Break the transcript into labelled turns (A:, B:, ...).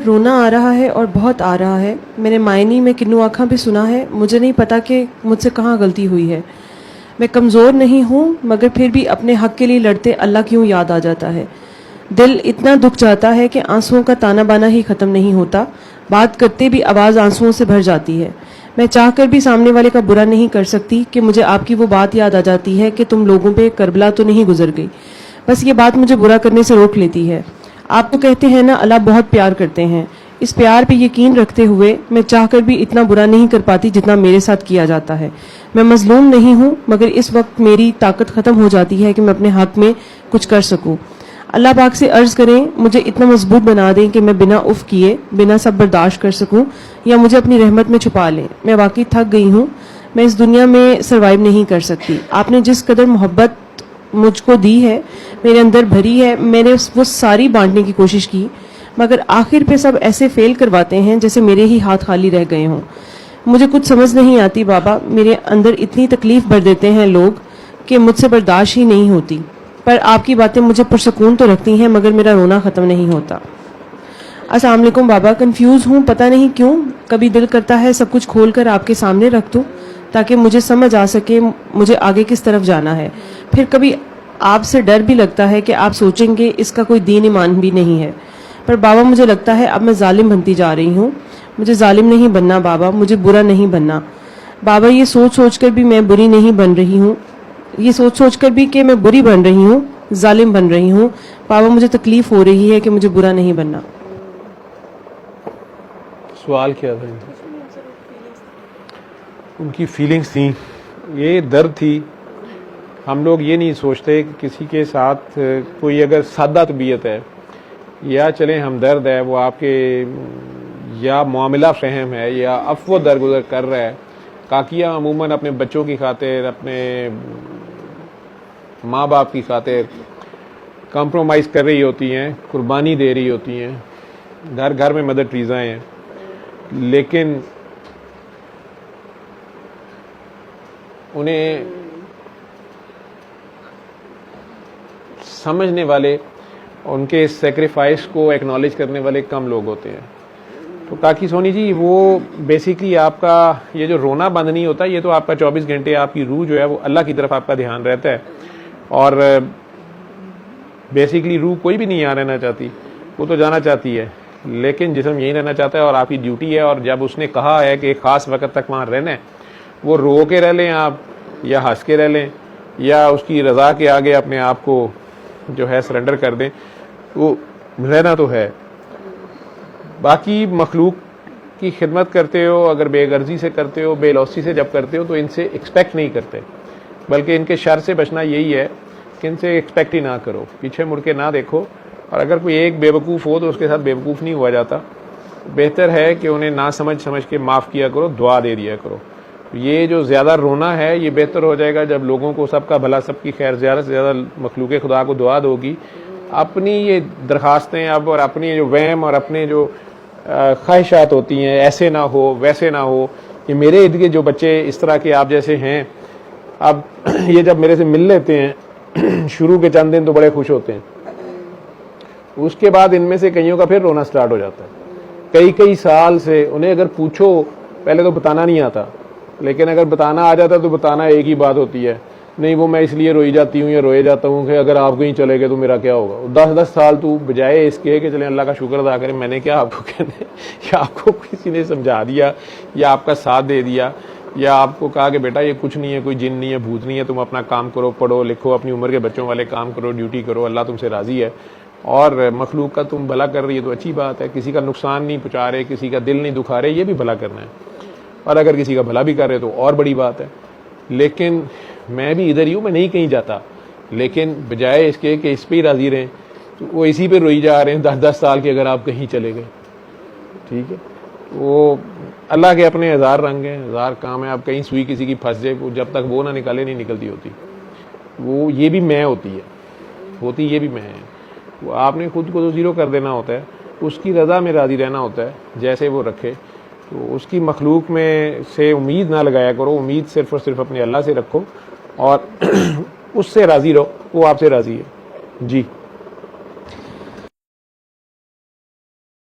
A: رونا آ رہا ہے اور بہت آ رہا ہے. میں نے معنی میں کنو آنکھاں بھی سنا ہے. مجھے نہیں پتا کہ مجھ سے کہاں غلطی ہوئی ہے. میں کمزور نہیں ہوں مگر پھر بھی اپنے حق کے لیے لڑتے اللہ کیوں یاد آ جاتا ہے. دل اتنا دکھ جاتا ہے کہ آنسوؤں کا تانا بانا ہی ختم نہیں ہوتا. بات کرتے بھی آواز آنسوؤں سے بھر جاتی ہے. میں چاہ کر بھی سامنے والے کا برا نہیں کر سکتی کہ مجھے آپ کی وہ بات یاد آ جاتی ہے کہ تم لوگوں پہ کربلا تو نہیں گزر گئی. بس یہ بات مجھے برا کرنے سے روک لیتی ہے. آپ تو کہتے ہیں نا اللہ بہت پیار کرتے ہیں. اس پیار پہ یقین رکھتے ہوئے میں چاہ کر بھی اتنا برا نہیں کر پاتی جتنا میرے ساتھ کیا جاتا ہے. میں مظلوم نہیں ہوں مگر اس وقت میری طاقت ختم ہو جاتی ہے کہ میں اپنے حق میں کچھ کر سکوں. اللہ پاک سے عرض کریں مجھے اتنا مضبوط بنا دیں کہ میں بنا اف کیے بنا سب برداشت کر سکوں یا مجھے اپنی رحمت میں چھپا لیں. میں واقعی تھک گئی ہوں. میں اس دنیا میں سروائیو نہیں کر سکتی. آپ نے جس قدر محبت مجھ کو دی ہے میرے اندر بھری ہے میں نے وہ ساری بانٹنے کی کوشش کی مگر آخر پہ سب ایسے فیل کرواتے ہیں جیسے میرے ہی ہاتھ خالی رہ گئے ہوں. مجھے کچھ سمجھ نہیں آتی بابا. میرے اندر اتنی تکلیف بھر دیتے ہیں لوگ کہ مجھ سے برداشت ہی نہیں ہوتی. پر آپ کی باتیں مجھے پرسکون تو رکھتی ہیں مگر میرا رونا ختم نہیں ہوتا. السلام علیکم بابا. کنفیوز ہوں پتہ نہیں کیوں. کبھی دل کرتا ہے سب کچھ کھول کر آپ کے سامنے رکھ دوں تاکہ مجھے سمجھ آ سکے مجھے آگے کس طرف جانا ہے. پھر کبھی آپ سے ڈر بھی لگتا ہے کہ آپ سوچیں گے اس کا کوئی دین ایمان بھی نہیں ہے. پر بابا مجھے لگتا ہے اب میں ظالم بنتی جا رہی ہوں. مجھے ظالم نہیں بننا بابا. مجھے برا نہیں بننا بابا. یہ سوچ سوچ کر بھی میں بری نہیں بن رہی ہوں. یہ سوچ سوچ کر بھی کہ میں بری بن رہی ہوں ظالم بن رہی ہوں. بابا مجھے تکلیف ہو رہی ہے کہ مجھے برا نہیں بننا.
B: سوال کیا تھا ان کی فیلنگز تھیں. یہ درد تھی. ہم لوگ یہ نہیں سوچتے کہ کسی کے ساتھ کوئی اگر سادہ طبیعت ہے یا چلیں ہمدرد ہے وہ آپ کے یا معاملہ فہم ہے یا افو درگزر کر رہا ہے. کاکیاں عموماً اپنے بچوں کی خاطر اپنے ماں باپ کی خاطر کمپرومائز کر رہی ہوتی ہیں قربانی دے رہی ہوتی ہیں. گھر گھر میں مدر ٹریزا ہیں لیکن انہیں سمجھنے والے ان کے سیکریفائس کو ایکنالج کرنے والے کم لوگ ہوتے ہیں. تو کاکی سونی جی وہ بیسیکلی آپ کا یہ جو رونا بند نہیں ہوتا یہ تو آپ کا 24 گھنٹے آپ کی روح جو ہے وہ اللہ کی طرف آپ کا دھیان رہتا ہے. اور بیسیکلی روح کوئی بھی نہیں یہاں رہنا چاہتی. وہ تو جانا چاہتی ہے لیکن جسم یہیں رہنا چاہتا ہے اور آپ کی ڈیوٹی ہے. اور جب اس نے کہا ہے کہ ایک خاص وقت تک وہاں رہنا ہے وہ رو کے رہ لیں آپ یا ہنس کے رہ لیں یا اس کی رضا کے آگے اپنے آپ کو جو ہے سرنڈر کر دیں. وہ رہنا تو ہے. باقی مخلوق کی خدمت کرتے ہو اگر بے غرضی سے کرتے ہو بے لوثی سے جب کرتے ہو تو ان سے ایکسپیکٹ نہیں کرتے بلکہ ان کے شر سے بچنا یہی ہے کہ ان سے ایکسپیکٹ ہی نہ کرو. پیچھے مڑ کے نہ دیکھو. اور اگر کوئی ایک بے وقوف ہو تو اس کے ساتھ بے وقوف نہیں ہوا جاتا. بہتر ہے کہ انہیں نہ سمجھ کے معاف کیا کرو دعا دے دیا کرو. یہ جو زیادہ رونا ہے یہ بہتر ہو جائے گا جب لوگوں کو سب کا بھلا سب کی خیر زیادہ سے زیادہ مخلوق خدا کو دعا دو گی. اپنی یہ درخواستیں اب اور اپنی جو وہم اور اپنے جو خواہشات ہوتی ہیں ایسے نہ ہو ویسے نہ ہو. کہ میرے ارد گرد جو بچے اس طرح کے آپ جیسے ہیں اب یہ جب میرے سے مل لیتے ہیں شروع کے چند دن تو بڑے خوش ہوتے ہیں. اس کے بعد ان میں سے کئیوں کا پھر رونا سٹارٹ ہو جاتا ہے. کئی سال سے انہیں اگر پوچھو پہلے تو بتانا نہیں آتا لیکن اگر بتانا آ جاتا تو بتانا ایک ہی بات ہوتی ہے نہیں وہ میں اس لیے روئی جاتی ہوں یا روئے جاتا ہوں کہ اگر آپ کہیں چلے گئے تو میرا کیا ہوگا. 10 سال تو بجائے اس کے کہ چلیں اللہ کا شکر ادا کریں میں نے کیا آپ کو کہنے یا آپ کو کسی نے سمجھا دیا یا آپ کا ساتھ دے دیا یا آپ کو کہا کہ بیٹا یہ کچھ نہیں ہے کوئی جن نہیں ہے بھوت نہیں ہے تم اپنا کام کرو پڑھو لکھو اپنی عمر کے بچوں والے کام کرو ڈیوٹی کرو اللہ تم سے راضی ہے اور مخلوق کا تم بھلا کر رہی ہے تو اچھی بات ہے. کسی کا نقصان نہیں پہنچا رہے کسی کا دل نہیں دکھا رہے یہ بھی بھلا کرنا ہے. اور اگر کسی کا بھلا بھی کر رہے تو اور بڑی بات ہے. لیکن میں بھی ادھر ہی ہوں میں نہیں کہیں جاتا لیکن بجائے اس کے کہ اس پہ ہی راضی رہیں تو وہ اسی پہ روئی جا رہے ہیں 10 سال کے اگر آپ کہیں چلے گئے. ٹھیک ہے وہ اللہ کے اپنے ہزار رنگ ہیں ہزار کام ہیں. آپ کہیں سوئی کسی کی پھنس جائے جب تک وہ نہ نکالے نہیں نکلتی ہوتی. وہ یہ بھی میں ہوتی یہ بھی میں ہے. وہ آپ نے خود کو تو زیرو کر دینا ہوتا ہے اس کی رضا میں راضی رہنا ہوتا ہے جیسے وہ رکھے. تو اس کی مخلوق میں سے امید نہ لگایا کرو. امید صرف اور صرف اپنے اللہ سے رکھو اور اس سے راضی رہو وہ آپ سے راضی ہے. جی